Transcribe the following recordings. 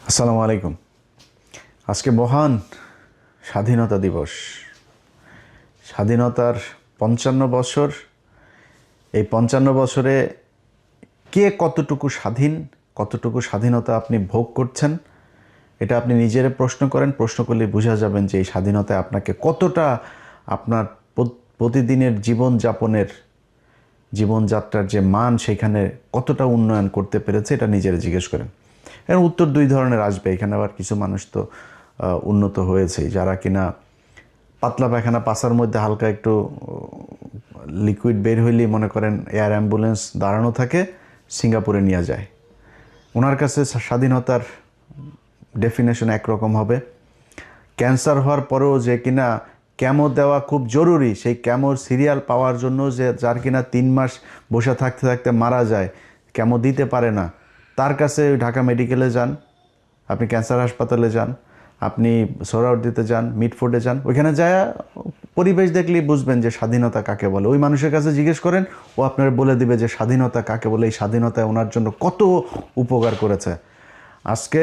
আসসালামু আলাইকুম। আজকে মহান স্বাধীনতা দিবস। স্বাধীনতার ৫৫ বছর। এই ৫৫ বছরে কে কতটুকু স্বাধীন, কতটুকু স্বাধীনতা আপনি ভোগ করছেন, এটা আপনি নিজেরে প্রশ্ন করেন। প্রশ্ন করলে বোঝা যাবেন যে এই স্বাধীনতায় আপনাকে কতটা আপনার প্রতিদিনের জীবনযাত্রার যে মান সেখানে কতটা উন্নয়ন করতে পেরেছে, এটা নিজেরা জিজ্ঞেস করেন। এর উত্তর দুই ধরনের আসবে। এখানে আবার কিছু মানুষ তো উন্নত হয়েছে, যারা কিনা পাতলা পায়খানা পাছার মধ্যে হালকা একটু লিকুইড বের হইলেই মনে করেন এয়ার অ্যাম্বুলেন্স দাঁড়ানো থাকে, সিঙ্গাপুরে নিয়ে যায়। ওনার কাছে স্বাধীনতার ডেফিনেশন একরকম হবে। ক্যান্সার হওয়ার পরেও যে কিনা ক্যামো দেওয়া খুব জরুরি, সেই ক্যামোর সিরিয়াল পাওয়ার জন্য যে যার কিনা ৩ মাস বসে থাকতে থাকতে মারা যায়, ক্যামো দিতে পারে না, তার কাছে ঢাকা মেডিকেলে যান, আপনি ক্যান্সার হাসপাতালে যান, আপনি সোহরাওয়ার্দীতে যান, মিটফোর্ডে যান, ওইখানে যায় পরিবেশ দেখলেই বুঝবেন যে স্বাধীনতা কাকে বলে। ওই মানুষের কাছে জিজ্ঞেস করেন, ও আপনার বলে দিবে যে স্বাধীনতা কাকে বলে, এই স্বাধীনতায় ওনার জন্য কত উপকার করেছে। আজকে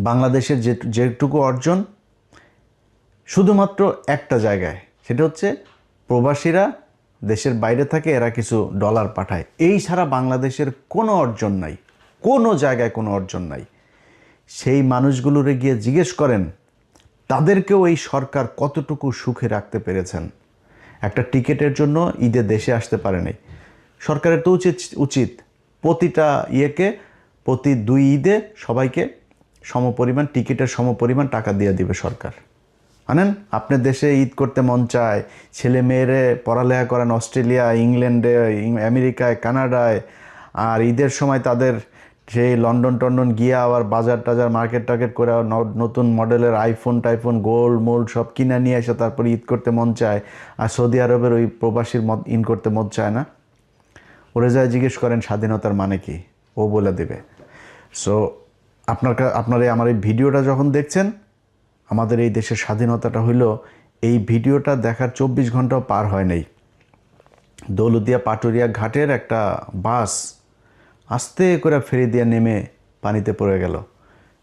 বাংলাদেশের যেটুকু অর্জন শুধুমাত্র একটা জায়গায়, সেটা হচ্ছে প্রবাসীরা দেশের বাইরে থাকে, এরা কিছু ডলার পাঠায়। এই ছাড়া বাংলাদেশের কোনো অর্জন নাই, কোনো জায়গায় কোনো অর্জন নাই। সেই মানুষগুলোরে গিয়ে জিজ্ঞেস করেন তাদেরকেও এই সরকার কতটুকু সুখে রাখতে পেরেছেন। একটা টিকিটের জন্য ঈদে দেশে আসতে পারে নাই। সরকারের তো উচিত প্রতিটা প্রতি 2 ঈদে সবাইকে সমপরিমাণ টিকিটের সমপরিমাণ টাকা দিয়ে দিবে সরকার। আনেন, আপনার দেশে ঈদ করতে মন চায়, ছেলে মেয়েরে পড়ালেখা করান অস্ট্রেলিয়া, ইংল্যান্ডে, আমেরিকায়, কানাডায়, আর ঈদের সময় তাদের সেই লন্ডন গিয়ে আবার বাজার টাজার মার্কেট টার্কেট করে নতুন মডেলের টাইফোন গোল্ড মোল্ড সব কিনে নিয়ে এসে তারপরে ঈদ করতে মন চায়। আর সৌদি আরবের ওই প্রবাসীর ইন করতে মন চায় না। ওরে যায় জিজ্ঞেস করেন স্বাধীনতার মানে কি, ও বলে দেবে। সো আপনারা আমার এই ভিডিওটা যখন দেখছেন, আমাদের এই দেশের স্বাধীনতাটা হইল, এই ভিডিওটা দেখার 24 ঘন্টাও পার হয় নাই। দৌলতদিয়া পাটুরিয়া ঘাটের একটা বাস আস্তে করে ফেরি দিয়ে নেমে পানিতে পড়ে গেল।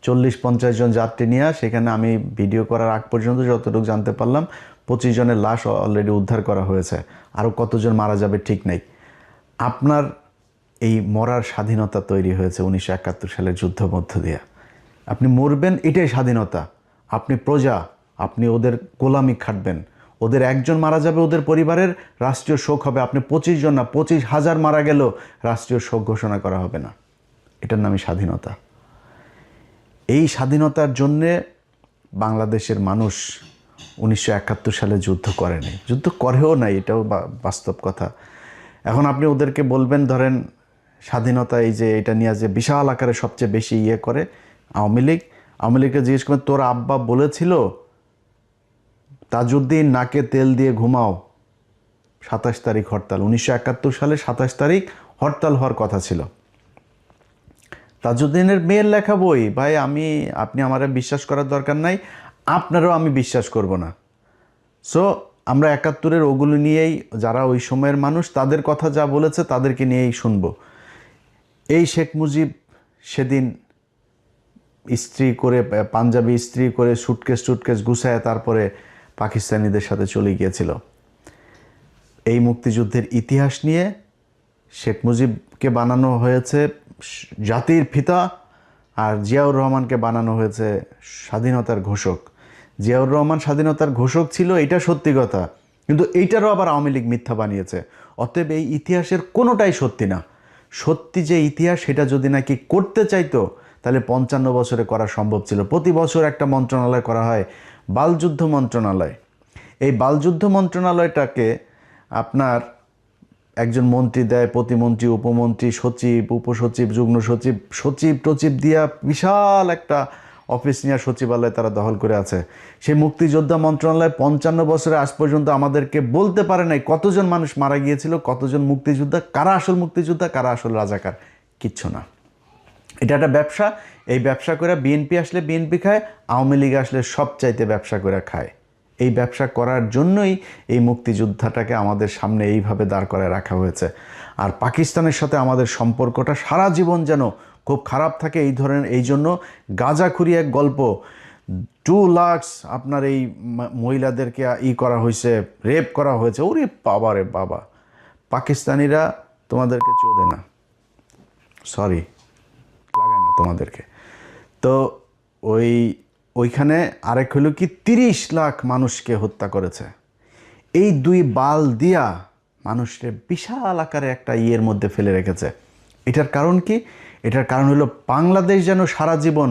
40-50 জন যাত্রী নিয়ে, সেখানে আমি ভিডিও করার আগ পর্যন্ত যতটুকু জানতে পারলাম 25 জনের লাশ অলরেডি উদ্ধার করা হয়েছে। আরও কতজন মারা যাবে ঠিক নেই। আপনার এই মরার স্বাধীনতা তৈরি হয়েছে 1971 সালের যুদ্ধ মধ্য দিয়ে। আপনি মরবেন, এটাই স্বাধীনতা। আপনি প্রজা, আপনি ওদের গোলামি খাটবেন। ওদের একজন মারা যাবে, ওদের পরিবারের রাষ্ট্রীয় শোক হবে। আপনি 25 জন না, 25,000 মারা গেলেও রাষ্ট্রীয় শোক ঘোষণা করা হবে না। এটার নামই স্বাধীনতা। এই স্বাধীনতার জন্যে বাংলাদেশের মানুষ 1971 সালে যুদ্ধ করেনি, যুদ্ধ করেও নাই, এটাও বাস্তব কথা। এখন আপনি ওদেরকে বলবেন, ধরেন স্বাধীনতা এই যে এটা নিয়ে যে বিশাল আকারে সবচেয়ে বেশি করে আওয়ামী লীগকে জিজ্ঞেস করেন, তোর আব্বা বলেছিল তাজউদ্দিন নাকে তেল দিয়ে ঘুমাও, 27 তারিখ হরতাল। 1971 সালে 27 তারিখ হরতাল হওয়ার কথা ছিল। তাজউদ্দিনের মেয়ের লেখা বই, ভাই আপনি আমারে বিশ্বাস করার দরকার নাই, আপনারও আমি বিশ্বাস করব না। সো আমরা 71-এর ওগুলো নিয়েই, যারা ওই সময়ের মানুষ তাদের কথা যা বলেছে তাদেরকে নিয়েই শুনব। এই শেখ মুজিব সেদিন পাঞ্জাবি ইস্ত্রি করে সুটকেস গুছায় তারপরে পাকিস্তানিদের সাথে চলে গিয়েছিল। এই মুক্তিযুদ্ধের ইতিহাস নিয়ে শেখ মুজিবকে বানানো হয়েছে জাতির পিতা, আর জিয়াউর রহমানকে বানানো হয়েছে স্বাধীনতার ঘোষক। জিয়াউর রহমান স্বাধীনতার ঘোষক ছিল, এটা সত্যি কথা, কিন্তু এইটারও আবার আওয়ামী লীগ মিথ্যা বানিয়েছে। অতএব এই ইতিহাসের কোনোটাই সত্যি না। সত্যি যে ইতিহাস, সেটা যদি নাকি করতে চাইতো তাহলে 55 বছরে করা সম্ভব ছিল। প্রতি বছর একটা মন্ত্রণালয় করা হয়, বালযুদ্ধ মন্ত্রণালয়। এই বালযুদ্ধ মন্ত্রণালয়টাকে আপনার একজন মন্ত্রী দেয়, প্রতিমন্ত্রী, উপমন্ত্রী, সচিব, উপসচিব, যুগ্ম সচিব, সচিব দিয়া বিশাল একটা অফিস নিয়ে সচিবালয় তারা দখল করে আছে। সেই মুক্তিযোদ্ধা মন্ত্রণালয় 55 বছরে আজ পর্যন্ত আমাদেরকে বলতে পারে নাই কতজন মানুষ মারা গিয়েছিল, কতজন মুক্তিযোদ্ধা, কারা আসল মুক্তিযোদ্ধা, কারা আসল রাজাকার, কিচ্ছু না। এটা একটা ব্যবসা। এই ব্যবসা করে বিএনপি আসলে বিএনপি খায়, আওয়ামী লীগ আসলে সবচাইতে ব্যবসা করে খায়। এই ব্যবসা করার জন্যই এই মুক্তিযোদ্ধাটাকে আমাদের সামনে এইভাবে দাঁড় করায় রাখা হয়েছে। আর পাকিস্তানের সাথে আমাদের সম্পর্কটা সারা জীবন যেন খুব খারাপ থাকে এই ধরনের। এই জন্য গাঁজাখুরি এক গল্প, 2 লাখ আপনার এই মহিলাদেরকে করা হয়েছে, রেপ করা হয়েছে। ওরে বাবা রে বাবা, পাকিস্তানিরা তোমাদেরকে চোদে না, সরি লাগায় না তোমাদেরকে। তো ওইখানে আরেক হলো কি 30 লাখ মানুষকে হত্যা করেছে। এই 2 বাল দিয়া মানুষকে বিশাল আকারে একটা ইয়ের মধ্যে ফেলে রেখেছে। এটার কারণ কি? এটার কারণ হলো বাংলাদেশ যেন সারা জীবন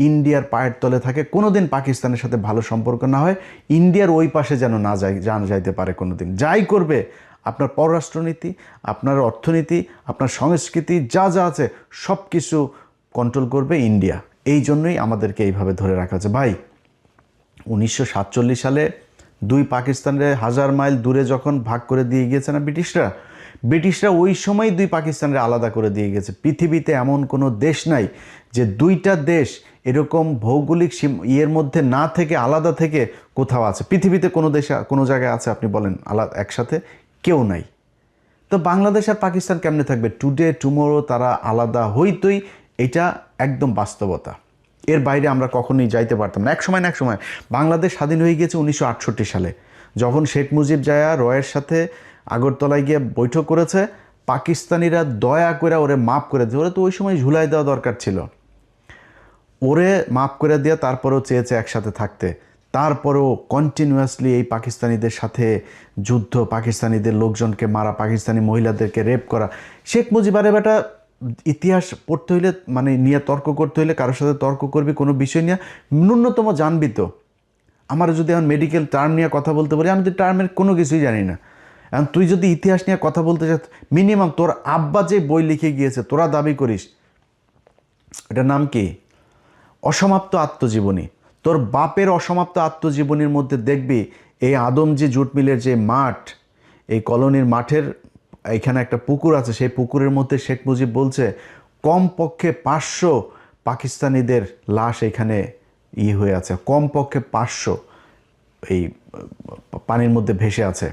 ইন্ডিয়ার পায়ের তলে থাকে, কোনোদিন পাকিস্তানের সাথে ভালো সম্পর্ক না হয়, ইন্ডিয়ার ওই পাশে যেন না যাইতে পারে কোনোদিন। যাই করবে, আপনার পররাষ্ট্রনীতি, আপনার অর্থনীতি, আপনার সংস্কৃতি যা যা আছে সব কিছু কন্ট্রোল করবে ইন্ডিয়া। এই জন্যই আমাদেরকে এইভাবে ধরে রাখা হচ্ছে। ভাই 1947 সালে 2 পাকিস্তানের 1000 মাইল দূরে যখন ভাগ করে দিয়ে গিয়েছে না ব্রিটিশরা ওই সময় 2 পাকিস্তানের আলাদা করে দিয়ে গেছে। পৃথিবীতে এমন কোনো দেশ নাই যে 2টা দেশ এরকম ভৌগোলিক ইয়ের মধ্যে না থেকে আলাদা থেকে কোথাও আছে। পৃথিবীতে কোনো দেশে কোনো জায়গায় আছে আপনি বলেন আলাদা একসাথে? কেউ নাই। তো বাংলাদেশ আর পাকিস্তান কেমনে থাকবে? টুডে টুমোরো তারা আলাদা হইতই, এটা একদম বাস্তবতা। এর বাইরে আমরা কখনোই যাইতে পারতাম না। এক সময় না এক সময় বাংলাদেশ স্বাধীন হয়ে গিয়েছে 1968 সালে, যখন শেখ মুজিব জায়া রয়ের সাথে আগরতলায় গিয়ে বৈঠক করেছে। পাকিস্তানিরা দয়া করে ওরে মাফ করে দিয়ে, ওরে তো ওই সময় ঝুলাই দেওয়া দরকার ছিল, ওরে মাফ করে দিয়ে তারপরেও চেয়েছে একসাথে থাকতে। তারপরেও কন্টিনিউয়াসলি এই পাকিস্তানিদের সাথে যুদ্ধ, পাকিস্তানিদের লোকজনকে মারা, পাকিস্তানি মহিলাদেরকে রেপ করা। শেখ মুজিব আরে বেটা ইতিহাস পড়তে হইলে মানে নিয়ে তর্ক করতে হইলে কারোর সাথে তর্ক করবি কোনো বিষয় নিয়ে, ন্যূনতম জানবি তো। আমার যদি এখন মেডিকেল টার্ম নিয়ে কথা বলতে পারি, আমি তো টার্মের কোনো কিছুই জানি না। এখন তুই যদি ইতিহাস নিয়ে কথা বলতে চাস, মিনিমাম তোর আব্বা যে বই লিখে গিয়েছে তোরা দাবি করিস, এটার নাম কি? অসমাপ্ত আত্মজীবনী। তোর বাপের অসমাপ্ত আত্মজীবনীর মধ্যে দেখবি এই আদমজি জুট মিলের যে মাঠ, এই কলোনির মাঠের এখানে একটা পুকুর আছে, সেই পুকুরের মধ্যে শেখ মুজিব বলছে কমপক্ষে 500 পাকিস্তানিদের লাশ এখানে হয়ে আছে, কমপক্ষে 500 এই পানির মধ্যে ভেসে আছে।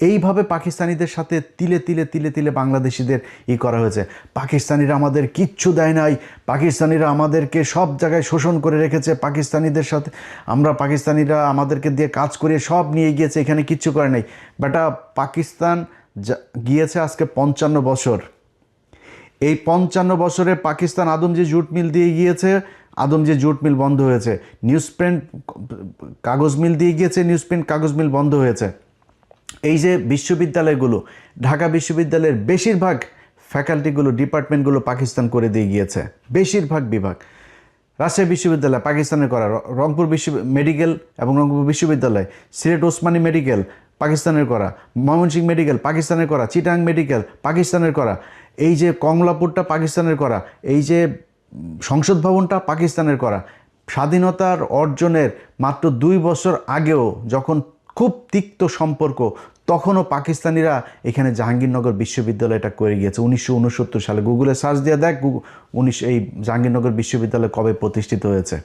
এইভাবে পাকিস্তানিদের সাথে তিলে তিলে তিলে তিলে বাংলাদেশিদের করা হয়েছে। পাকিস্তানিরা আমাদের কিচ্ছু দেয় নাই, পাকিস্তানিরা আমাদেরকে সব জায়গায় শোষণ করে রেখেছে, পাকিস্তানিদের সাথে পাকিস্তানিরা আমাদেরকে দিয়ে কাজ করিয়ে সব নিয়ে গিয়েছে, এখানে কিচ্ছু করে নাই। বেটা পাকিস্তান গিয়েছে আজকে 55 বছর। এই 55 বছরে পাকিস্তান আদমজি জুট মিল দিয়ে গিয়েছে, আদমজি জুট মিল বন্ধ হয়েছে। নিউজ প্রিন্ট কাগজ মিল দিয়ে গিয়েছে, নিউজ প্রিন্ট কাগজ মিল বন্ধ হয়েছে। এই যে বিশ্ববিদ্যালয়গুলো, ঢাকা বিশ্ববিদ্যালয়ের বেশিরভাগ ফ্যাকাল্টিগুলো, ডিপার্টমেন্টগুলো পাকিস্তান করে দিয়ে গিয়েছে, বেশিরভাগ বিভাগ। রাজশাহী বিশ্ববিদ্যালয় পাকিস্তানের করা, রংপুর মেডিকেল এবং রংপুর বিশ্ববিদ্যালয়, সিলেট ওসমানী মেডিকেল পাকিস্তানের করা, ময়মনসিংহ মেডিকেল পাকিস্তানের করা, চিটাং মেডিকেল পাকিস্তানের করা, এই যে কমলাপুরটা পাকিস্তানের করা, এই যে সংসদ ভবনটা পাকিস্তানের করা। স্বাধীনতার অর্জনের মাত্র 2 বছর আগেও যখন খুব তিক্ত সম্পর্ক, তখনও পাকিস্তানিরা এখানে জাহাঙ্গীরনগর বিশ্ববিদ্যালয়টা করে গিয়েছে 1969 সালে। গুগলে সার্চ দিয়ে দেখ এই জাহাঙ্গীরনগর বিশ্ববিদ্যালয় কবে প্রতিষ্ঠিত হয়েছে।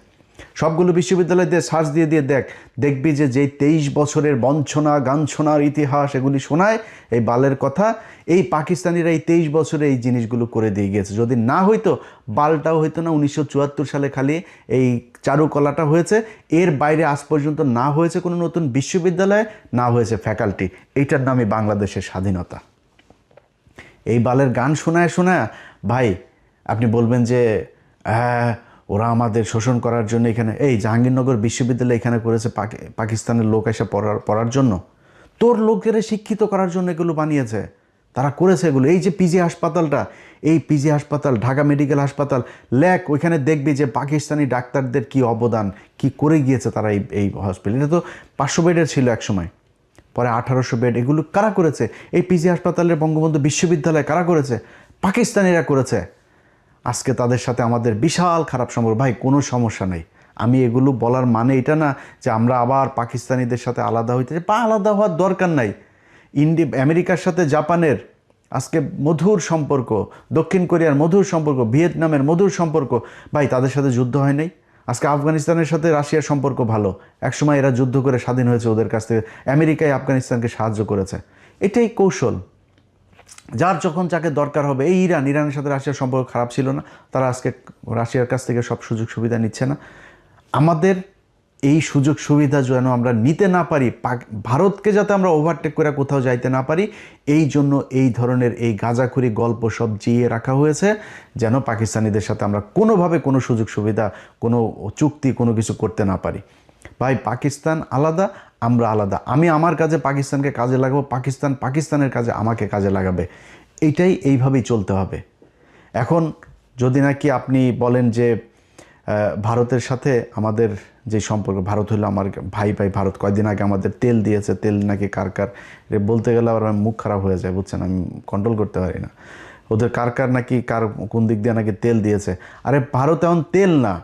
সবগুলো বিশ্ববিদ্যালয় দিয়ে সার্চ দিয়ে দেখ, দেখবি যে যেই 23 বছরের বঞ্চনা গাঞ্ছনার ইতিহাস এগুলি শোনায় এই বালের কথা, এই পাকিস্তানিরা এই 23 বছরে এই জিনিসগুলো করে দিয়ে গিয়েছে। যদি না হইতো বালটাও হইতো না। 1974 সালে খালি এই চারুকলাটা হয়েছে, এর বাইরে আজ পর্যন্ত না হয়েছে কোনো নতুন বিশ্ববিদ্যালয়, না হয়েছে ফ্যাকাল্টি। এইটার নামই বাংলাদেশের স্বাধীনতা। এই বালের গান শোনায় ভাই আপনি বলবেন যে হ্যাঁ ওরা আমাদের শোষণ করার জন্য এখানে, এই জাহাঙ্গীরনগর বিশ্ববিদ্যালয় এখানে করেছে পাকিস্তানের লোক এসে পড়ার জন্য, তোর লোকেরা শিক্ষিত করার জন্য এগুলো বানিয়েছে, তারা করেছে এগুলো। এই যে পিজি হাসপাতালটা, এই পিজি হাসপাতাল, ঢাকা মেডিকেল হাসপাতাল লেখ, ওইখানে দেখবি যে পাকিস্তানি ডাক্তারদের কি অবদান, কি করে গিয়েছে তারা এই হসপিটাল। এটা তো 500 বেডের ছিল এক সময়, পরে 1800 বেড। এগুলো কারা করেছে? এই পিজি হাসপাতালের বঙ্গবন্ধু বিশ্ববিদ্যালয় কারা করেছে? পাকিস্তানিরা করেছে। আজকে তাদের সাথে আমাদের বিশাল খারাপ সম্পর্ক। ভাই কোনো সমস্যা নেই, আমি এগুলো বলার মানে এটা না যে আমরা আবার পাকিস্তানিদের সাথে আলাদা হইতে, বা আলাদা হওয়ার দরকার নাই। আমেরিকার সাথে জাপানের আজকে মধুর সম্পর্ক, দক্ষিণ কোরিয়ার মধুর সম্পর্ক, ভিয়েতনামের মধুর সম্পর্ক। ভাই তাদের সাথে যুদ্ধ হয় নাই। আজকে আফগানিস্তানের সাথে রাশিয়ার সম্পর্ক ভালো, একসময় এরা যুদ্ধ করে স্বাধীন হয়েছে ওদের কাছ থেকে, আমেরিকায় আফগানিস্তানকে সাহায্য করেছে। এটাই কৌশল। যার যখন যাকে দরকার হবে, এই ইরানের সাথে রাশিয়ার সম্পর্ক খারাপ ছিল না, তারা আজকে রাশিয়ার কাছ থেকে সব সুযোগ সুবিধা নিচ্ছে না। আমাদের এই সুযোগ সুবিধা যেন আমরা নিতে না পারি, ভারতকে যাতে আমরা ওভারটেক করে কোথাও যাইতে না পারি, এই জন্য এই ধরনের এই গাঁজাখুরি গল্প সব জিয়ে রাখা হয়েছে, যেন পাকিস্তানিদের সাথে আমরা কোনোভাবে কোনো সুযোগ সুবিধা, কোনো চুক্তি, কোনো কিছু করতে না পারি। ভাই, পাকিস্তান আলাদা, আমরা আলাদা। আমি আমার কাজে পাকিস্তানকে কাজে লাগাবো, পাকিস্তান পাকিস্তানের কাজে আমাকে কাজে লাগাবে। এইভাবেই চলতে হবে। এখন যদি নাকি আপনি বলেন যে ভারতের সাথে আমাদের যে সম্পর্ক, ভারত হলো আমার ভাই, ভারত কয়দিন আগে আমাদের তেল দিয়েছে, তেল নাকি কার বলতে গেলে আবার মুখ খারাপ হয়ে যায়, বুঝছেন, আমি কন্ট্রোল করতে পারি না। ওদের কার নাকি কোন দিক দিয়ে নাকি তেল দিয়েছে। আরে ভারত এখন তেল না,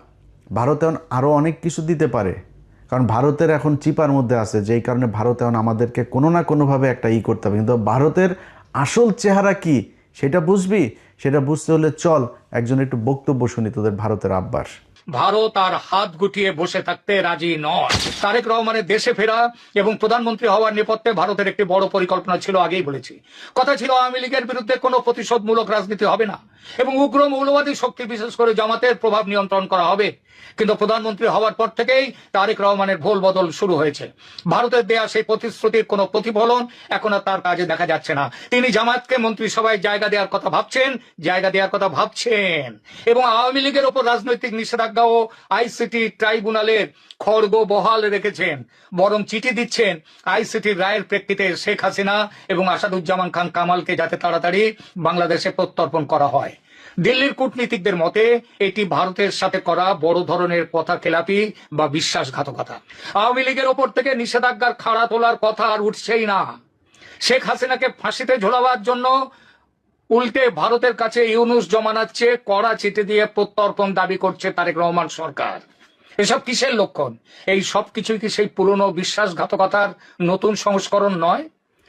ভারত এখন আরও অনেক কিছু দিতে পারে, কারণ ভারতের এখন চিপার মধ্যে আছে, যেই কারণে ভারত এখন আমাদেরকে কোনো না কোনোভাবে একটা করতে হবে। কিন্তু ভারতের আসল চেহারা কি সেটা বুঝবি, সেটা বুঝতে হলে চল একজন একটু বক্তব্য শুনি তোদের ভারতের আব্বার। ভারত আর হাত গুটিয়ে বসে থাকতে রাজি নয়। তারেক রহমানের দেশে ফেরা এবং প্রধানমন্ত্রী হওয়ার নেপথ্যে ভারতের একটি বড় পরিকল্পনা ছিল, আগেই বলেছি। কথা ছিল আওয়ামী লীগের বিরুদ্ধে কোনো প্রতিশোধমূলক রাজনীতি হবে না এবং উগ্র মৌলবাদী শক্তি, বিশেষ করে জামাতের প্রভাব নিয়ন্ত্রণ করা হবে। কিন্তু প্রধানমন্ত্রী হওয়ার পর থেকেই তারেক রহমানের ভুল বদল শুরু হয়েছে। ভারতের দেয়া সেই প্রতিশ্রুতির কোনো প্রতিফলন এখন আর তার কাজে দেখা যাচ্ছে না। তিনি জামাতকে মন্ত্রিসভায় জায়গা দেওয়ার কথা ভাবছেন এবং আওয়ামী লীগের ওপর রাজনৈতিক নিষেধাজ্ঞা ও আইসিটি ট্রাইব্যুনালের খড়গ বহাল রেখেছেন। বরং চিঠি দিচ্ছেন আইসিটির রায়ের প্রেক্ষিতে শেখ হাসিনা এবং আসাদুজ্জামান খান কামালকে যাতে তাড়াতাড়ি বাংলাদেশে প্রত্যর্পণ করা হয়। দিল্লির কূটনীতিকদের মতে এটি ভারতের সাথে করা বড় ধরনের কথা খেলাপি বা বিশ্বাসঘাতকতা। আওয়ামী লীগের ওপর থেকে নিষেধাজ্ঞার খাড়া তোলার কথা আর উঠছেই না। শেখ হাসিনাকে ফাঁসিতে ঝোলাবার জন্য উল্টে ভারতের কাছে ইউনূস জমানাচ্ছে কড়া চিঠি দিয়ে প্রত্যর্পণ দাবি করছে তারেক রহমান সরকার। এসব কিসের লক্ষণ? এই সব কিছুই কি সেই পুরনো বিশ্বাসঘাতকতার নতুন সংস্করণ নয়?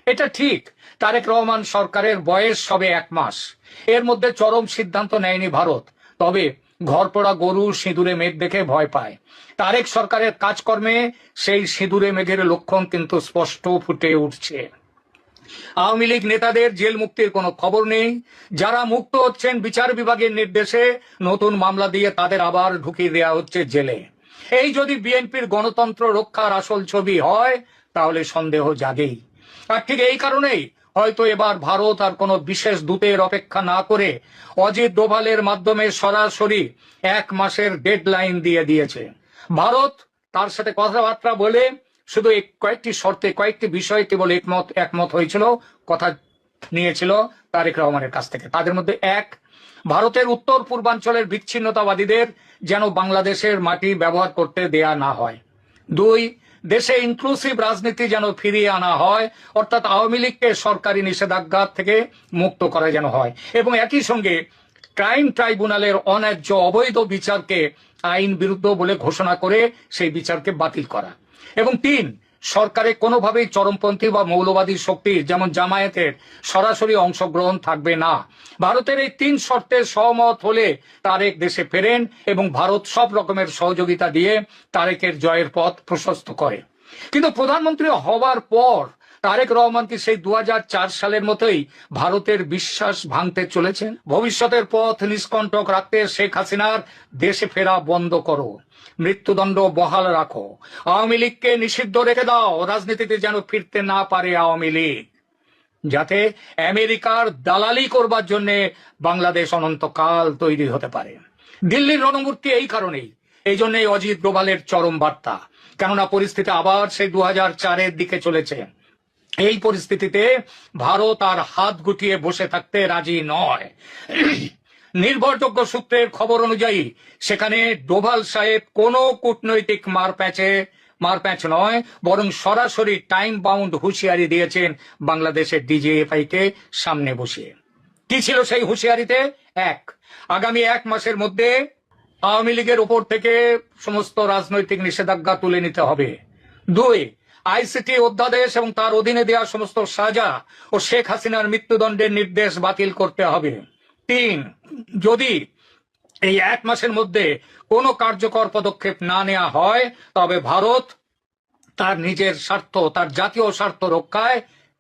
এটা ঠিক, তারেক রহমান সরকারের বয়স সবে 1 মাস। এর মধ্যে চরম সিদ্ধান্ত নেয়নি ভারত, তবে ঘরপোড়া গরু সিঁদুরে মেঘ দেখে ভয় পায়। তারেক সরকারের কাজকর্মে সেই সিঁদুরে মেঘের লক্ষণ কিন্তু স্পষ্ট ফুটে উঠছে। আওয়ামী লীগ নেতাদের জেল মুক্তির কোনো খবর নেই। যারা মুক্ত হচ্ছেন বিচার বিভাগের নির্দেশে নতুন মামলা দিয়ে তাদের আবার ঢুকিয়ে দেওয়া হচ্ছে জেলে। এই যদি বিএনপির গণতন্ত্র রক্ষার আসল ছবি হয় তাহলে সন্দেহ জাগেই। আর ঠিক এই কারণেই হয়তো এবার ভারত আর কোনো বিশেষ দূতের অপেক্ষা না করে অজিত ডোভালের মাধ্যমে সরাসরি 1 মাসের ডেডলাইন দিয়ে দিয়েছে। ভারত তার সাথে কথাবার্তা বলে শুধু কয়েকটি শর্তে, কয়েকটি বিষয়ে কেবল একমত হয়েছিল, কথা নিয়েছিল তারেক রহমানের কাছ থেকে। তাদের মধ্যে 1, ভারতের উত্তর পূর্বাঞ্চলের বিচ্ছিন্নতাবাদীদের যেন বাংলাদেশের মাটি ব্যবহার করতে দেয়া না হয়। 2, দেশে ইনক্লুসিভ রাজনীতি যেন ফিরিয়ে আনা হয়, অর্থাৎ আওয়ামী লীগকে সরকারি নিষেধাজ্ঞা থেকে মুক্ত করা যেন হয় এবং একই সঙ্গে ক্রাইম ট্রাইব্যুনালের অন্যায্য অবৈধ বিচারকে আইন বিরুদ্ধ বলে ঘোষণা করে সেই বিচারকে বাতিল করা। এবং 3, সরকারে কোনোভাবেই চরমপন্থী বা মৌলবাদী শক্তির যেমন জামায়াতের সরাসরি অংশগ্রহণ থাকবে না। ভারতের এই 3 শর্তে সহমত হলে তারেক দেশে ফেরেন এবং ভারত সব রকমের সহযোগিতা দিয়ে তারেকের জয়ের পথ প্রশস্ত করে। কিন্তু প্রধানমন্ত্রী হওয়ার পর তারেক রহমান কি সেই 2004 সালের মতোই ভারতের বিশ্বাস ভাঙতে চলেছেন? ভবিষ্যতের পথ নিষ্কণ্টক রাখতে শেখ হাসিনার দেশে ফেরা বন্ধ করো, মৃত্যুদণ্ড বহাল রাখো, আওয়ামী লীগকে নিষিদ্ধ রেখে দাও, রাজনীতিতে যেন ফিরতে না পারে আওয়ামী লীগ, যাতে আমেরিকার দালালি করবার জন্য বাংলাদেশ অনন্তকাল তৈরি হতে পারে। দিল্লির রণমূর্তি এই কারণেই, এই জন্যই অজিত ডোভালের চরম বার্তা। কেননা পরিস্থিতি আবার সেই 2004-এর দিকে চলেছে। এই পরিস্থিতিতে ভারত আর হাত গুটিয়ে বসে থাকতে রাজি নয়। নির্ভরযোগ্য সূত্রের খবর অনুযায়ী সেখানে ডোভাল সাহেব কোনো কূটনৈতিক মারপ্যাচ নয়, বরং সরাসরি টাইম বাউন্ড হুঁশিয়ারি দিয়েছেন বাংলাদেশের ডিজিএফআই কে সামনে বসিয়ে। কি ছিল সেই হুঁশিয়ারিতে? 1, আগামী 1 মাসের মধ্যে আওয়ামী লীগের উপর থেকে সমস্ত রাজনৈতিক নিষেধাজ্ঞা তুলে নিতে হবে। 2, আইসিটি অধ্যাদেশ এবং তার অধীনে দেওয়া সমস্ত সাজা ও শেখ হাসিনার মৃত্যুদণ্ডের নির্দেশ বাতিল করতে হবে। 3, যদি এই 1 মাসের মধ্যে কোনো কার্যকর পদক্ষেপ না নেওয়া হয় তবে ভারত তার নিজের স্বার্থ, তার জাতীয় স্বার্থ রক্ষায়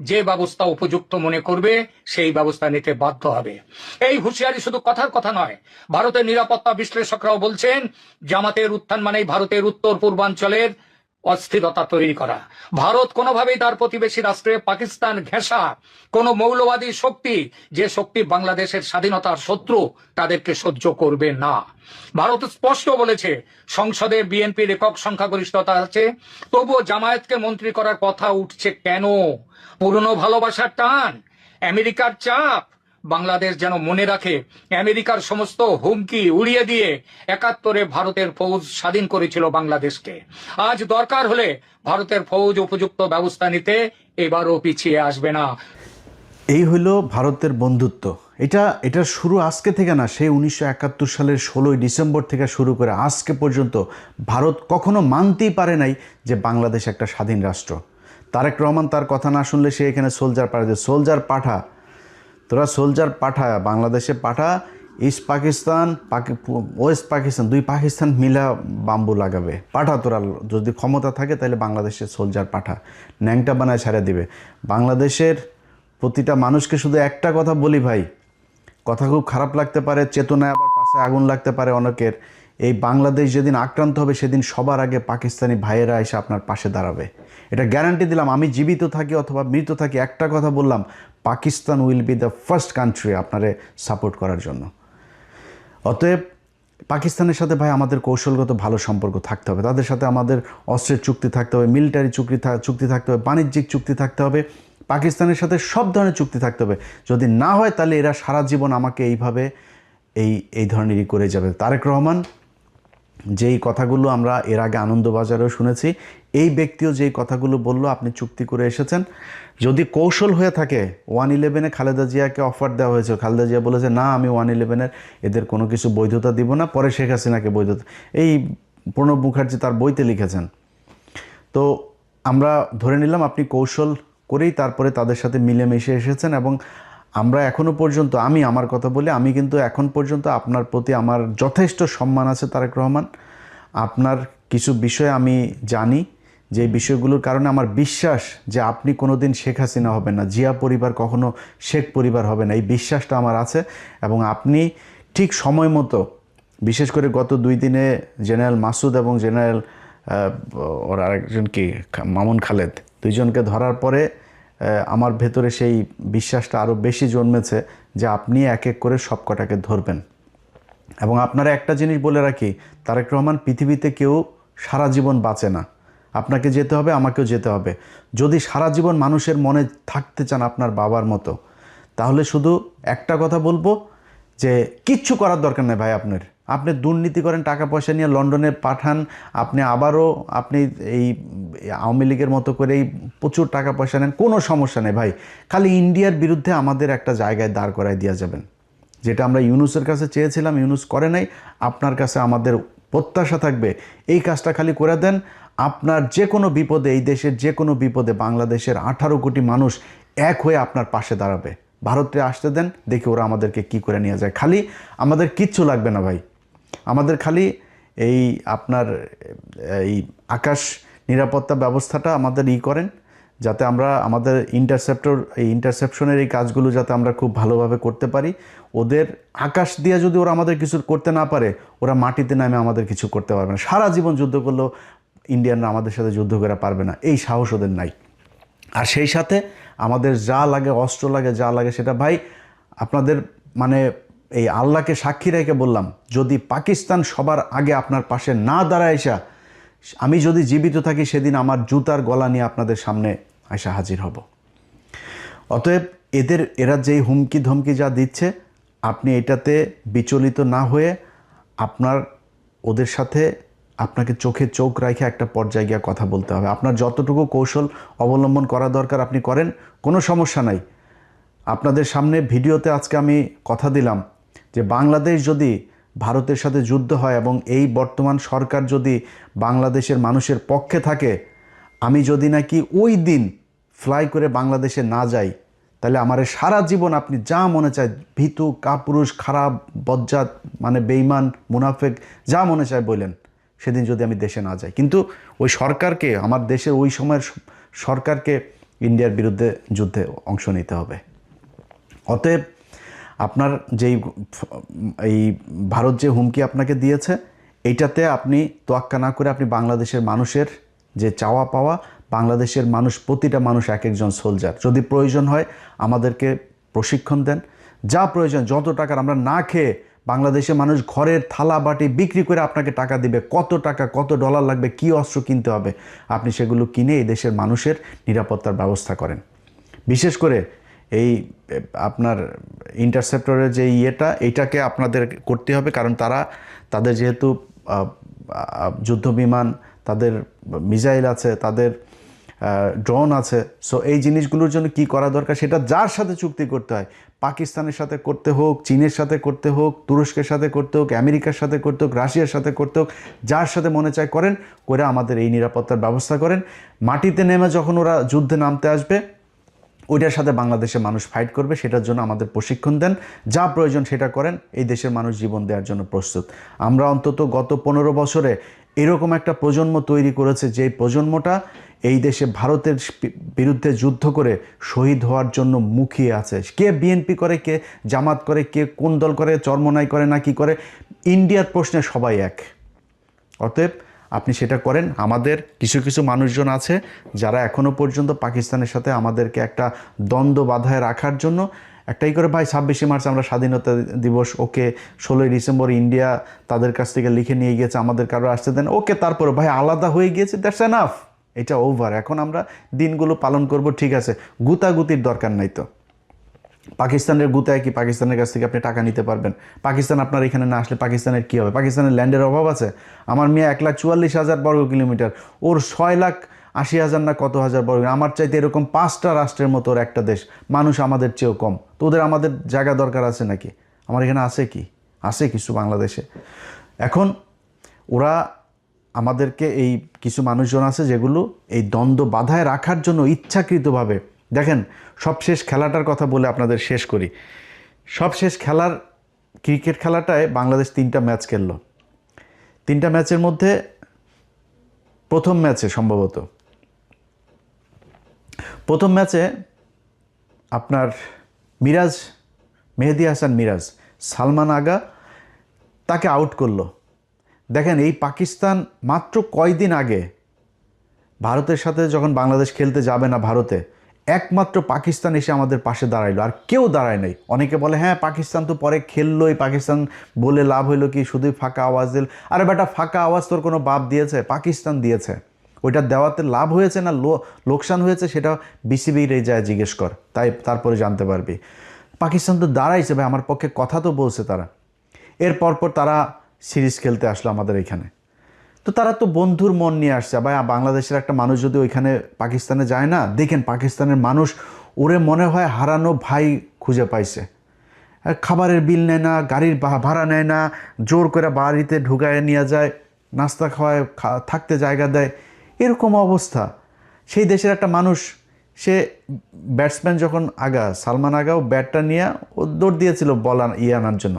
যে ব্যবস্থা উপযুক্ত মনে করবে সেই ব্যবস্থা নিতে বাধ্য হবে। এই হুঁশিয়ারি শুধু কথার কথা নয়, ভারতের নিরাপত্তা বিশ্লেষকরাও বলছেন জামাতের উত্থান মানেই ভারতের উত্তর পূর্বাঞ্চলের অস্থিরতা তৈরি করা। ভারত কোনোভাবেই তার প্রতিবেশী রাষ্ট্রে পাকিস্তান ঘেঁষা কোন মৌলবাদী শক্তি, যে শক্তি বাংলাদেশের স্বাধীনতার শত্রু, তাদেরকে সহ্য করবে না। ভারত স্পষ্ট বলেছে সংসদে বিএনপির একক সংখ্যাগরিষ্ঠতা আছে, তবুও জামায়াতকে মন্ত্রী করার কথা উঠছে কেন? পুরনো ভালোবাসার টান, আমেরিকার চাপ? বাংলাদেশ যেন মনে রাখে আমেরিকার সমস্ত হুমকি উড়িয়ে দিয়ে ৭১-এ ভারতের ফৌজ স্বাধীন করেছিল বাংলাদেশকে। আজ দরকার হলে ভারতের ফৌজ উপযুক্ত ব্যবস্থা নিতে এবারও পিছিয়ে আসবে না। এই হইল ভারতের বন্ধুত্ব। এটার শুরু আজকে থেকে না, সেই ১৯৭১ সালের ১৬ই ডিসেম্বর থেকে শুরু করে আজকে পর্যন্ত ভারত কখনো মানতেই পারে নাই যে বাংলাদেশ একটা স্বাধীন রাষ্ট্র। তারেক রহমান তার কথা না শুনলে সে এখানে সোলজার পাঠায়, সোলজার পাঠা, তোরা সোলজার পাঠা, বাংলাদেশে পাঠা, ইস্ট পাকিস্তান ওয়েস্ট পাকিস্তান, দুই পাকিস্তান মিলা বাম্বু লাগাবে, পাঠা তোরা, যদি ক্ষমতা থাকে তাহলে বাংলাদেশে সোলজার পাঠা, ন্যাংটা বানায় ছেড়ে দিবে। বাংলাদেশের প্রতিটা মানুষকে শুধু একটা কথা বলি ভাই, কথা খুব খারাপ লাগতে পারে, চেতনায় আবার পাশে আগুন লাগতে পারে অনেকের, এই বাংলাদেশ যেদিন আক্রান্ত হবে সেদিন সবার আগে পাকিস্তানি ভাইয়েরা এসে আপনার পাশে দাঁড়াবে, এটা গ্যারান্টি দিলাম। আমি জীবিত থাকি অথবা মৃত থাকি, একটা কথা বললাম, Pakistan will be the first country আপনারে সাপোর্ট করার জন্য। অতএব পাকিস্তানের সাথে ভাই আমাদের কৌশলগত ভালো সম্পর্ক থাকতে হবে, তাদের সাথে আমাদের অস্ত্রের চুক্তি থাকতে হবে, মিলিটারি চুক্তি থাকতে হবে, বাণিজ্যিক চুক্তি থাকতে হবে, পাকিস্তানের সাথে সব ধরনের চুক্তি থাকতে হবে। যদি না হয় তাহলে এরা সারা জীবন আমাকে এইভাবে এই ধরনেরই করে যাবে। তারেক রহমান যেই কথাগুলো আমরা এর আগে আনন্দবাজারেও শুনেছি, এই ব্যক্তিও যেই কথাগুলো বলল, আপনি চুক্তি করে এসেছেন, যদি কৌশল হয়ে থাকে, 111-এ খালেদা জিয়াকে অফার দেওয়া হয়েছিল, খালেদা জিয়া বলেছে না আমি 111-এর এদের কোনো কিছু বৈধতা দিব না, পরে শেখ হাসিনাকে বৈধতা, এই প্রণব মুখার্জি তার বইতে লিখেছেন। তো আমরা ধরে নিলাম আপনি কৌশল করেই তারপরে তাদের সাথে মিলেমিশে এসেছেন, এবং আমরা এখনও পর্যন্ত, আমি আমার কথা বলি, আমি কিন্তু এখন পর্যন্ত আপনার প্রতি আমার যথেষ্ট সম্মান আছে তারেক রহমান। আপনার কিছু বিষয় আমি জানি, যে বিষয়গুলোর কারণে আমার বিশ্বাস যে আপনি কোনো দিন শেখ হাসিনা হবেন না, জিয়া পরিবার কখনো শেখ পরিবার হবে না, এই বিশ্বাসটা আমার আছে। এবং আপনি ঠিক সময় মতো, বিশেষ করে গত 2 দিনে জেনারেল মাসুদ এবং জেনারেল ওর আরেকজন কি মামুন খালেদ, দুইজনকে ধরার পরে আমার ভেতরে সেই বিশ্বাসটা আরও বেশি জন্মেছে যে আপনি এক এক করে সব কটাকে ধরবেন। এবং আপনারা একটা জিনিস বলে রাখি, তারেক রহমান, পৃথিবীতে কেউ সারা জীবন বাঁচে না, আপনাকে যেতে হবে, আমাকেও যেতে হবে। যদি সারা জীবন মানুষের মনে থাকতে চান আপনার বাবার মতো, তাহলে শুধু একটা কথা বলবো যে কিচ্ছু করার দরকার নেই ভাই। আপনি দুর্নীতি করেন, টাকা পয়সা নিয়ে লন্ডনে পাঠান, আপনি আবারও আপনি এই আওয়ামী লীগের মতো করেই প্রচুর টাকা পয়সা নেন, কোনো সমস্যা নেই ভাই। খালি ইন্ডিয়ার বিরুদ্ধে আমাদের একটা জায়গায় দাঁড় করায় দিয়ে যাবেন, যেটা আমরা ইউনুসের কাছে চেয়েছিলাম, ইউনুস করে নাই। আপনার কাছে আমাদের প্রত্যাশা থাকবে এই কাজটা খালি করে দেন। আপনার যে কোনো বিপদে, এই দেশের যে কোনো বিপদে বাংলাদেশের 18 কোটি মানুষ এক হয়ে আপনার পাশে দাঁড়াবে। ভারতে আসতে দেন, দেখি ওরা আমাদেরকে কি করে নিয়ে যায়। খালি আমাদের কিচ্ছু লাগবে না ভাই, আমাদের খালি এই আপনার এই আকাশ নিরাপত্তা ব্যবস্থাটা আমাদের করেন, যাতে আমরা আমাদের ইন্টারসেপশনের এই কাজগুলো যাতে আমরা খুব ভালোভাবে করতে পারি। ওদের আকাশ দিয়ে যদি ওরা আমাদের কিছু করতে না পারে, ওরা মাটিতে নামে আমাদের কিছু করতে পারবে না। সারা জীবন যুদ্ধ করলেও ইন্ডিয়ানরা আমাদের সাথে যুদ্ধ করে পারবে না, এই সাহস ওদের নাই। আর সেই সাথে আমাদের যা লাগে, অস্ত্র লাগে, যা লাগে, সেটা ভাই আপনাদের মানে এই আল্লাহকে সাক্ষী রেখে বললাম, যদি পাকিস্তান সবার আগে আপনার পাশে না দাঁড়ায় এসা, আমি যদি জীবিত থাকি সেদিন আমার জুতার গলা নিয়ে আপনাদের সামনে এসে হাজির হব। অতএব এরা যেই হুমকি ধমকি যা দিচ্ছে, আপনি এটাতে বিচলিত না হয়ে আপনার ওদের সাথে আপনাকে চোখে চোখ রেখে একটা পর্যায়ে গিয়ে কথা বলতে হবে। আপনার যতটুকু কৌশল অবলম্বন করা দরকার আপনি করেন, কোনো সমস্যা নাই। আপনাদের সামনে ভিডিওতে আজকে আমি কথা দিলাম যে বাংলাদেশ যদি ভারতের সাথে যুদ্ধ হয় এবং এই বর্তমান সরকার যদি বাংলাদেশের মানুষের পক্ষে থাকে, আমি যদি নাকি ওই দিন ফ্লাই করে বাংলাদেশে না যাই, তাহলে আমার সারা জীবন আপনি যা মনে চায়, ভীতু, কাপুরুষ, খারাপ, বজ্জাত, মানে বেঈমান, মুনাফেক, যা মনে চায় বলেন, সেদিন যদি আমি দেশে না যাই। কিন্তু ওই সরকারকে, আমার দেশের ওই সময়ের সরকারকে ইন্ডিয়ার বিরুদ্ধে যুদ্ধে অংশ নিতে হবে। অতএব আপনার যেই এই ভারত যে হুমকি আপনাকে দিয়েছে, এইটাতে আপনি তোয়াক্কা না করে আপনি বাংলাদেশের মানুষের যে চাওয়া পাওয়া, বাংলাদেশের মানুষ, প্রতিটা মানুষ এক একজন সোলজার, যদি প্রয়োজন হয় আমাদেরকে প্রশিক্ষণ দেন, যা প্রয়োজন, যত টাকার, আমরা না খেয়ে বাংলাদেশের মানুষ ঘরের থালা বাটি বিক্রি করে আপনাকে টাকা দিবে, কত টাকা কত ডলার লাগবে, কি অস্ত্র কিনতে হবে, আপনি সেগুলো কিনে এই দেশের মানুষের নিরাপত্তার ব্যবস্থা করেন। বিশেষ করে এই আপনার ইন্টারসেপ্টরের যে এইটাকে আপনাদের করতে হবে, কারণ তাদের যেহেতু যুদ্ধ বিমান, তাদের মিসাইল আছে, তাদের ড্রোন আছে, সো এই জিনিসগুলোর জন্য কি করা দরকার সেটা যার সাথে চুক্তি করতে হয়, পাকিস্তানের সাথে করতে হোক, চীনের সাথে করতে হোক, তুরস্কের সাথে করতে হোক, আমেরিকার সাথে করতে হোক, রাশিয়ার সাথে করতে হোক, যার সাথে মনে চায় করেন, করে আমাদের এই নিরাপত্তার ব্যবস্থা করেন। মাটিতে নেমে যখন ওরা যুদ্ধে নামতে আসবে, ওইটার সাথে বাংলাদেশের মানুষ ফাইট করবে, সেটার জন্য আমাদের প্রশিক্ষণ দেন, যা প্রয়োজন সেটা করেন, এই দেশের মানুষ জীবন দেওয়ার জন্য প্রস্তুত। আমরা অন্তত গত 15 বছরে এরকম একটা প্রজন্ম তৈরি করেছে, যে প্রজন্মটা এই দেশে ভারতের বিরুদ্ধে যুদ্ধ করে শহীদ হওয়ার জন্য মুখিয়ে আছে। কে বিএনপি করে, কে জামাত করে, কে কোন দল করে, চরমনাই করে না কি করে, ইন্ডিয়ার প্রশ্নে সবাই এক। অতএব আপনি সেটা করেন। আমাদের কিছু কিছু মানুষজন আছে যারা এখনও পর্যন্ত পাকিস্তানের সাথে আমাদেরকে একটা দ্বন্দ্ব বাধায় রাখার জন্য একটাই করে, ভাই 26শে মার্চ আমরা স্বাধীনতা দিবস, ওকে 16ই ডিসেম্বর ইন্ডিয়া তাদের কাছ থেকে লিখে নিয়ে গিয়েছে, আমাদের কারো আসতে দেন, ওকে, তারপরে ভাই আলাদা হয়ে গিয়েছে, দ্যাটস এনাফ, এটা ওভার, এখন আমরা দিনগুলো পালন করব, ঠিক আছে, গুতাগুতির দরকার নাই তো। পাকিস্তানের গুতায় কি পাকিস্তানের কাছ থেকে আপনি টাকা নিতে পারবেন? পাকিস্তান আপনার এখানে না আসলে পাকিস্তানের কী হবে? পাকিস্তানের ল্যান্ডের অভাব আছে? আমার মেয়ে 1,44,000 বর্গ কিলোমিটার, ওর 6,80,000 না কত হাজার বর্গ, আমার চাইতে এরকম 5টা রাষ্ট্রের মতো ওর একটা দেশ, মানুষ আমাদের চেয়েও কম, তো ওদের আমাদের জায়গা দরকার আছে নাকি? আমার এখানে আছে কি? আছে কিছু বাংলাদেশে। এখন ওরা আমাদেরকে, এই কিছু মানুষজন আছে যেগুলো এই দ্বন্দ্ব বাধায় রাখার জন্য ইচ্ছাকৃতভাবে, দেখেন সবশেষ খেলাটার কথা বলে আপনাদের শেষ করি। সবশেষ খেলার ক্রিকেট খেলাটায় বাংলাদেশ 3টা ম্যাচ খেললো। 3টা ম্যাচের মধ্যে প্রথম ম্যাচে আপনার মেহেদী হাসান মিরাজ, সালমান আগা তাকে আউট করলো। দেখেন এই পাকিস্তান মাত্র কয়দিন আগে ভারতের সাথে যখন বাংলাদেশ খেলতে যাবে না ভারতে, একমাত্র পাকিস্তান এসে আমাদের পাশে দাঁড়াইলো, আর কেউ দাঁড়ায় নাই। অনেকে বলে হ্যাঁ পাকিস্তান তো পরে খেললোই, পাকিস্তান বলে লাভ হইলো কি, শুধুই ফাঁকা আওয়াজ দিল। আরে বেটা, ফাঁকা আওয়াজ তোর কোনো বাপ দিয়েছে? পাকিস্তান দিয়েছে। ওইটা দেওয়াতে লাভ হয়েছে না লোকসান হয়েছে সেটা বিসিবির এই যায় জিজ্ঞেস কর, তারপরে জানতে পারবি। পাকিস্তান তো দাঁড়াইছে ভাই, আমার পক্ষে কথা তো বলছে তারা। এর পরপর তারা সিরিজ খেলতে আসলো আমাদের এখানে, তো তারা তো বন্ধুর মন নিয়ে আসছে। ভাই বাংলাদেশের একটা মানুষ যদি ওইখানে পাকিস্তানে যায় না, দেখেন পাকিস্তানের মানুষ ওরে মনে হয় হারানো ভাই খুঁজে পাইছে। খাবারের বিল নেয় না, গাড়ির ভাড়া নেয় না, জোর করে বাড়িতে ঢুকায় নিয়ে যায়, নাস্তা খাওয়ায়, থাকতে জায়গা দেয়, এরকম অবস্থা। সেই দেশের একটা মানুষ, সে ব্যাটসম্যান যখন সালমান আগাও ব্যাটটা নিয়ে ও দৌড় দিয়েছিল বল আনার জন্য,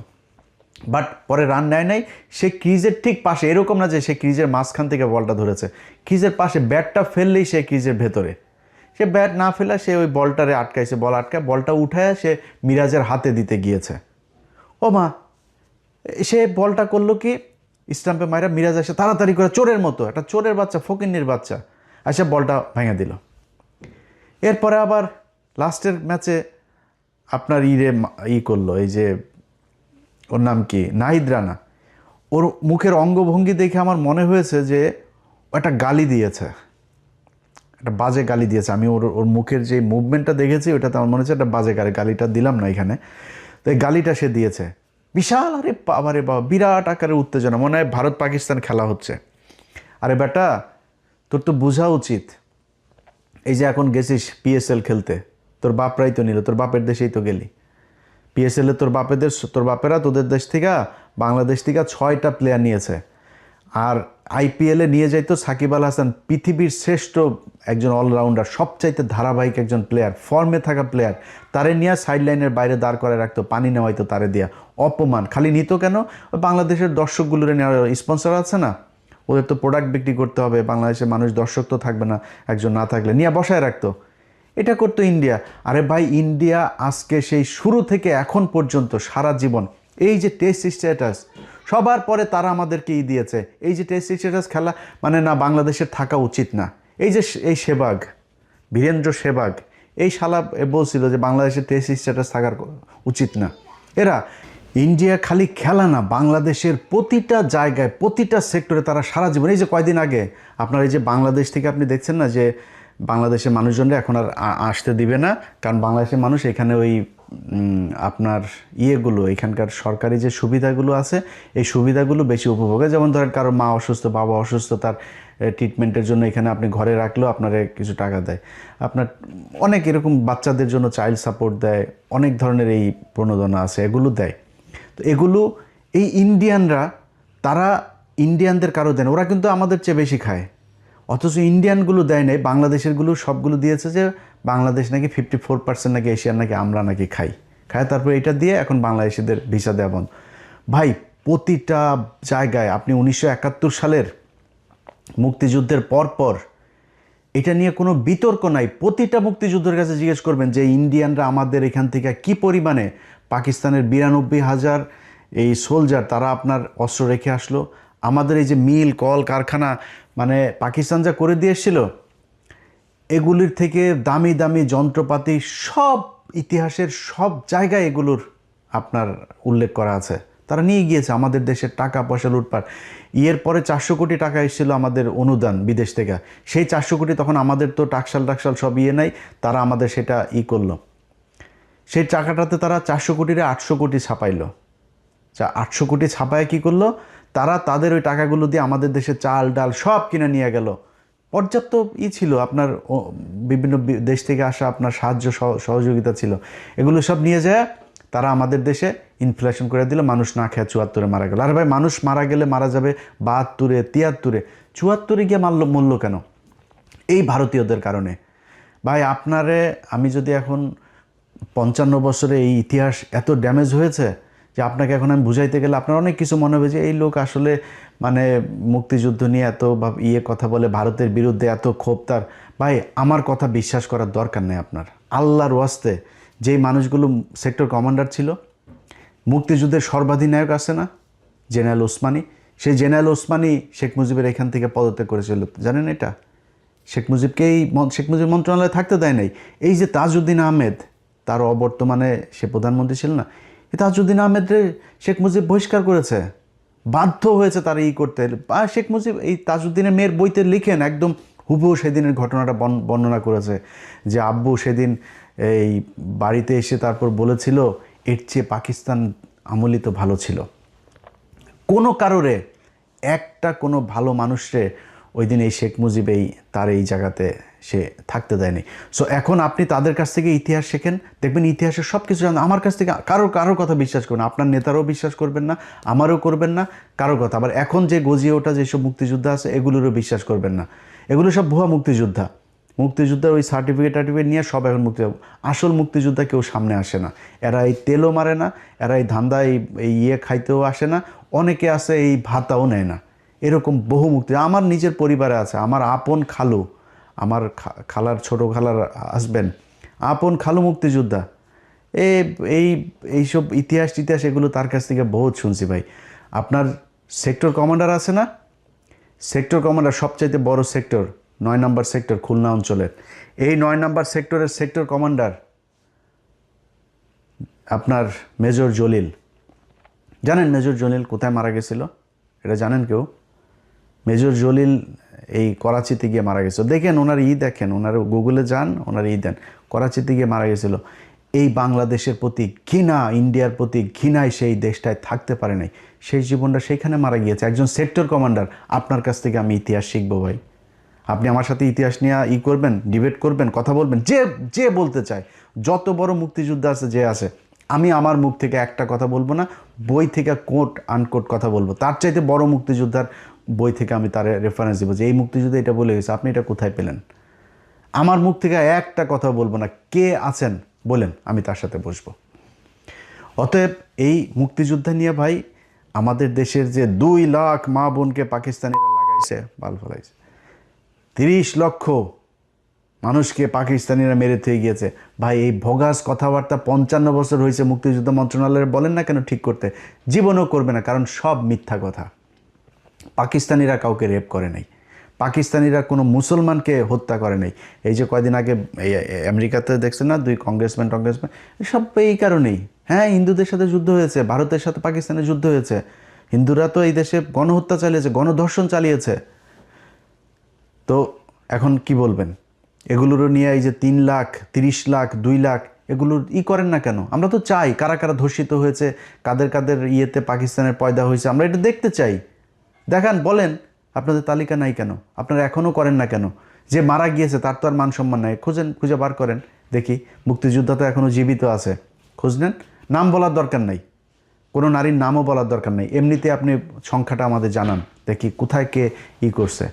বাট পরে রান নেয় নাই। সে ক্রিজের ঠিক পাশে, এরকম না যে সে ক্রিজের মাঝখান থেকে বলটা ধরেছে, ক্রিজের পাশে ব্যাটটা ফেললেই সে ক্রিজের ভেতরে, সে ব্যাট না ফেলা সে ওই বলটারে আটকাইছে, বলটা উঠায় সে মিরাজের হাতে দিতে গিয়েছে। ও মা, সে বলটা করলো কি, স্টাম্পে মাইরা মিরাজ এসে তাড়াতাড়ি করে চোরের মতো, একটা চোরের বাচ্চা, ফকিন্নির বাচ্চা এসে বলটা ভেঙে দিল। এরপরে আবার লাস্টের ম্যাচে আপনার করলো, এই যে ওর নাম কি, নাহিদ রানা, ওর মুখের অঙ্গভঙ্গি দেখে আমার মনে হয়েছে যে একটা গালি দিয়েছে, একটা বাজে গালি দিয়েছে। আমি ওর মুখের যে মুভমেন্টটা দেখেছি ওটাতে আমার মনে হচ্ছে একটা বাজে গালিটা দিলাম না এখানে, তো এই গালিটা সে দিয়েছে বিশাল, আরে বাবা বিরাট আকারে উত্তেজনা, মনে হয় ভারত পাকিস্তান খেলা হচ্ছে। আরে বেটা, তোর তো বোঝা উচিত, এই যে এখন গেছিস পিএসএল খেলতে, তোর বাপরাই তো নিল, তোর বাপের দেশেই তো গেলি পিএসএল এ, তোর বাপেরা তোদের দেশ থেকে, বাংলাদেশ থেকে 6টা প্লেয়ার নিয়েছে। আর আইপিএলে নিয়ে যাইতো সাকিব আল হাসান, পৃথিবীর শ্রেষ্ঠ একজন অলরাউন্ডার, সবচাইতে ধারাবাহিক একজন প্লেয়ার, ফর্মে থাকা প্লেয়ার, তারে নিয়ে সাইড লাইনের বাইরে দাঁড় করে রাখতো, পানি নেওয়াইতো তারে দিয়া। অপমান খালি নিত কেন? বাংলাদেশের দর্শকগুলোর নেওয়ার স্পন্সর আছে না, ওদের তো প্রোডাক্ট বিক্রি করতে হবে, বাংলাদেশের মানুষ দর্শক তো থাকবে না একজন না থাকলে, নিয়ে বসায় রাখতো। এটা করতো ইন্ডিয়া। আরে ভাই, ইন্ডিয়া আজকে সেই শুরু থেকে এখন পর্যন্ত সারা জীবন এই যে টেস্ট স্ট্যাটাস, সবার পরে তারা আমাদেরকে দিয়েছে। এই যে টেস্ট স্ট্যাটাস খেলা মানে না, বাংলাদেশের থাকা উচিত না। এই যে এই সেবাগ, বীরেন্দ্র সেবাগ, এই শালা বলছিল যে বাংলাদেশের টেস্ট স্ট্যাটাস থাকার উচিত না। এরা ইন্ডিয়া খালি খেলা না, বাংলাদেশের প্রতিটা জায়গায় প্রতিটা সেক্টরে তারা সারা জীবন, এই যে কয়দিন আগে আপনার এই যে বাংলাদেশ থেকে আপনি দেখছেন না যে বাংলাদেশের মানুষজনরা এখন আর আসতে দিবে না, কারণ বাংলাদেশের মানুষ এখানে ওই আপনার ইয়েগুলো, এখানকার সরকারি যে সুবিধাগুলো আছে এই সুবিধাগুলো বেশি উপভোগে। যেমন ধরেন কারো মা অসুস্থ, বাবা অসুস্থ, তার ট্রিটমেন্টের জন্য এখানে আপনি ঘরে রাখলেও আপনারে কিছু টাকা দেয়। আপনার অনেক এরকম বাচ্চাদের জন্য চাইল্ড সাপোর্ট দেয়, অনেক ধরনের এই প্রণোদনা আছে, এগুলো দেয়। তো এগুলো এই ইন্ডিয়ানরা, তারা ইন্ডিয়ানদের কারো দেন, ওরা কিন্তু আমাদের চেয়ে বেশি খায়, অথচ ইন্ডিয়ানগুলো দেয় নাই, বাংলাদেশেরগুলো সবগুলো দিয়েছে যে বাংলাদেশ নাকি 54% নাকি এশিয়ার নাকি আমরা নাকি খাই, তারপরে এটা দিয়ে এখন বাংলাদেশিদের ভিসা দেওয়া বন্ধ। ভাই প্রতিটা জায়গায় আপনি 1971 সালের মুক্তিযুদ্ধের পর এটা নিয়ে কোনো বিতর্ক নাই, প্রতিটা মুক্তিযুদ্ধের কাছে জিজ্ঞেস করবেন যে ইন্ডিয়ানরা আমাদের এখান থেকে কি পরিমাণে, পাকিস্তানের 92,000 এই সোলজার তারা আপনার অস্ত্র রেখে আসলো, আমাদের এই যে মিল কল কারখানা মানে পাকিস্তান যা করে দিয়ে এসেছিল, এগুলির থেকে দামি দামি যন্ত্রপাতি সব ইতিহাসের সব জায়গায় এগুলোর আপনার উল্লেখ করা আছে। তারা নিয়ে গিয়েছে, আমাদের দেশের টাকা পয়সা লুটপাট। এর পরে 400 কোটি টাকা এসেছিল আমাদের অনুদান বিদেশ থেকে, সেই 400 কোটি তখন আমাদের তো টাকশাল সব নাই, তারা আমাদের সেটা করলো, সেই টাকাটাতে তারা 400 কোটিরে 800 কোটি ছাপাইলো। 800 কোটি ছাপায় কী করলো তারা, তাদের ওই টাকাগুলো দিয়ে আমাদের দেশে চাল ডাল সব কিনে নিয়ে গেল। পর্যাপ্ত ছিল আপনার বিভিন্ন দেশ থেকে আসা আপনার সাহায্য সহযোগিতা ছিল, এগুলো সব নিয়ে যায় তারা আমাদের দেশে ইনফ্লেশন করে দিল, মানুষ না খেয়ে 74-এ মারা গেল। আর ভাই মানুষ মারা গেলে মারা যাবে 72-এ 73-এ, 74-এ গিয়ে মরল কেন? এই ভারতীয়দের কারণে। ভাই আপনারে আমি যদি এখন 55 বছরে এই ইতিহাস এত ড্যামেজ হয়েছে যে আপনাকে এখন আমি বুঝাইতে গেলে আপনার অনেক কিছু মনে হবে যে এই লোক আসলে মানে মুক্তিযুদ্ধ নিয়ে এত কথা বলে, ভারতের বিরুদ্ধে এত ক্ষোভ তার। ভাই আমার কথা বিশ্বাস করার দরকার নেই আপনার, আল্লাহর ওয়াস্তে। যেই মানুষগুলো সেক্টর কমান্ডার ছিল, মুক্তিযুদ্ধের সর্বাধিনায়ক আছে না জেনারেল ওসমানী, সেই জেনারেল ওসমানী শেখ মুজিবের এখান থেকে পদত্যাগ করেছিল, জানেন এটা? শেখ মুজিব মন্ত্রণালয়ে থাকতে দেয় নাই। এই যে তাজউদ্দিন আহমেদ, তার অবর্তমানে সে প্রধানমন্ত্রী ছিল না, এই তাজউদ্দিন আহমেদরে শেখ মুজিব বহিষ্কার করেছে, বাধ্য হয়েছে তারা করতে। শেখ মুজিব এই তাজউদ্দিনের মেয়ের বইতে লিখেন, একদম হুবহু সেদিনের ঘটনাটা বর্ণনা করেছে যে আব্বু সেদিন এই বাড়িতে এসে তারপর বলেছিল এর চেয়ে পাকিস্তান আমলি তো ভালো ছিল। কোনো কারণে একটা কোনো ভালো মানুষরে ওই দিন এই শেখ মুজিব তার এই জায়গাতে সে থাকতে দেয়নি। সো এখন আপনি তাদের কাছ থেকে ইতিহাস শেখেন, দেখবেন ইতিহাসের সব কিছু জানেন। আমার কাছ থেকে কারোর কথা বিশ্বাস করবেন না, আপনার নেতারাও বিশ্বাস করবেন না, আমারও করবেন না কারোর কথা। আবার এখন যে গজিয়ে ওঠা যেসব মুক্তিযোদ্ধা আছে এগুলোরও বিশ্বাস করবেন না, এগুলো সব ভুয়া মুক্তিযোদ্ধার ওই সার্টিফিকেট নিয়ে সব এখন আসল মুক্তিযোদ্ধা কেউ সামনে আসে না। এরা এই তেলও মারে না, এরা এই ধান্দা এই খাইতেও আসে না, অনেকে আছে এই ভাতাও নেয় না। এরকম বহু আমার নিজের পরিবারে আছে, আমার আপন খালু, আমার খালার ছোট খালার হাজবেন্ড, আপন খালু মুক্তিযোদ্ধা। এইসব ইতিহাস এগুলো তার কাছ থেকে বহুত শুনছি ভাই। আপনার সেক্টর কমান্ডার আছে না, সেক্টর কমান্ডার সবচাইতে বড় সেক্টর 9 নম্বর সেক্টর খুলনা অঞ্চলের, এই 9 নম্বর সেক্টরের সেক্টর কমান্ডার আপনার মেজর জলিল। জানেন মেজর জলিল কোথায় মারা গেছিল? এটা জানেন কেউ? মেজর জলিল এই করাচিতে গিয়ে মারা গেছিল। দেখেন ওনার দেখেন, ওনার গুগলে যান, ওনার দেন, করাচিতে গিয়ে মারা গেছিল। এই বাংলাদেশের প্রতি ঘৃণা, ইন্ডিয়ার প্রতি ঘৃণায় সেই দেশটায় থাকতে পারে নাই, সেই জীবনটা সেইখানে মারা গিয়েছে। একজন সেক্টর কমান্ডার। আপনার কাছ থেকে আমি ইতিহাস শিখবো ভাই, আপনি আমার সাথে ইতিহাস নিয়ে করবেন, ডিবেট করবেন, কথা বলবেন, যে বলতে চায়, যত বড় মুক্তিযোদ্ধা আছে যে আছে, আমি আমার মুখ থেকে একটা কথা বলবো না, বই থেকে কোট আনকোট কথা বলবো। তার চাইতে বড় মুক্তিযোদ্ধার বই থেকে আমি তার রেফারেন্স দেবো যে এই মুক্তিযুদ্ধ এটা বলে গেছে, আপনি এটা কোথায় পেলেন? আমার মুখ থেকে একটা কথা বলবো না, কে আছেন বলেন, আমি তার সাথে বসবো। অতএব এই মুক্তিযুদ্ধ নিয়ে ভাই আমাদের দেশের যে 2 লাখ মা বোনকে পাকিস্তানিরা লাগাইছে, বাল ফলাইছে, 30 লক্ষ মানুষকে পাকিস্তানিরা মেরে থুয়ে গিয়েছে। ভাই এই ভগাস কথাবার্তা 55 বছর হয়েছে মুক্তিযুদ্ধ মন্ত্রণালয়ের, বলেন না কেন ঠিক করতে, জীবনও করবে না, কারণ সব মিথ্যা কথা। পাকিস্তানিরা কাউকে রেপ করে নাই, পাকিস্তানিরা কোনো মুসলমানকে হত্যা করে নাই। এই যে কয়দিন আগে এই আমেরিকাতে দেখছেন না 2 কংগ্রেসম্যান সব এই কারণেই। হ্যাঁ, হিন্দুদের সাথে যুদ্ধ হয়েছে, ভারতের সাথে পাকিস্তানের যুদ্ধ হয়েছে, হিন্দুরা তো এই দেশে গণহত্যা চালিয়েছে, গণধর্ষণ চালিয়েছে। তো এখন কি বলবেন এগুলোরও নিয়ে? এই যে 3 লাখ 30 লাখ 2 লাখ এগুলোর করেন না কেন? আমরা তো চাই কারা কারা ধর্ষিত হয়েছে, কাদের কাদের ইয়েতে পাকিস্তানের পয়দা হয়েছে, আমরা এটা দেখতে চাই। দেখান, বলেন। আপনাদের তালিকা নাই কেন? আপনারা এখনও করেন না কেন? যে মারা গিয়েছে তার তো আর মান সম্মান নাই, খুঁজে বার করেন দেখি। মুক্তিযোদ্ধা তো এখনও জীবিত আছে, খোঁজ নেন। নাম বলার দরকার নাই, কোনো নারীর নামও বলার দরকার নেই, এমনিতে আপনি সংখ্যাটা আমাদের জানান দেখি কোথায় কে করছে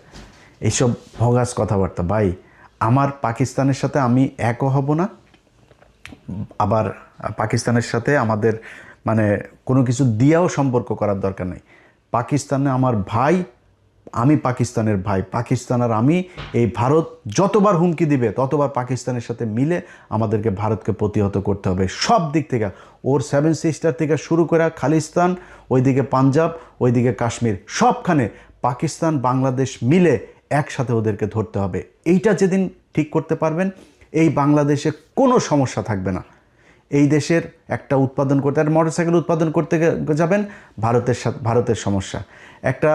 এইসব ভগাস কথাবার্তা। ভাই আমার পাকিস্তানের সাথে আমি একও হব না, আবার পাকিস্তানের সাথে আমাদের মানে কোনো কিছু দিয়েও সম্পর্ক করার দরকার নেই। পাকিস্তানে আমার ভাই, আমি পাকিস্তানের ভাই, পাকিস্তান আর আমি। এই ভারত যতবার হুমকি দিবে ততবার পাকিস্তানের সাথে মিলে আমাদেরকে ভারতকে প্রতিহত করতে হবে সব দিক থেকে। ওর 7 সিস্টার থেকে শুরু করে খালিস্তান, ওইদিকে পাঞ্জাব, ওইদিকে কাশ্মীর, সবখানে পাকিস্তান বাংলাদেশ মিলে একসাথে ওদেরকে ধরতে হবে। এইটা যেদিন ঠিক করতে পারবেন, এই বাংলাদেশে কোনো সমস্যা থাকবে না। এই দেশের একটা উৎপাদন করতে, একটা মোটরসাইকেল উৎপাদন করতে যাবেন, ভারতের সমস্যা। একটা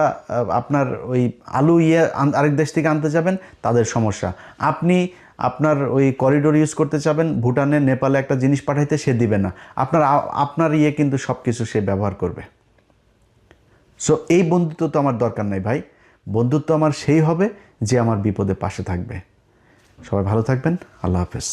আপনার ওই আলু আরেক দেশ থেকে আনতে যাবেন, তাদের সমস্যা। আপনি আপনার ওই করিডোর ইউজ করতে চাবেন, ভুটানে নেপালে একটা জিনিস পাঠাইতে সে দিবে না, আপনার কিন্তু সব কিছু সে ব্যবহার করবে। সো এই বন্ধুত্ব তো আমার দরকার নাই ভাই। বন্ধুত্ব আমার সেই হবে যে আমার বিপদে পাশে থাকবে। সবাই ভালো থাকবেন, আল্লাহ হাফেজ।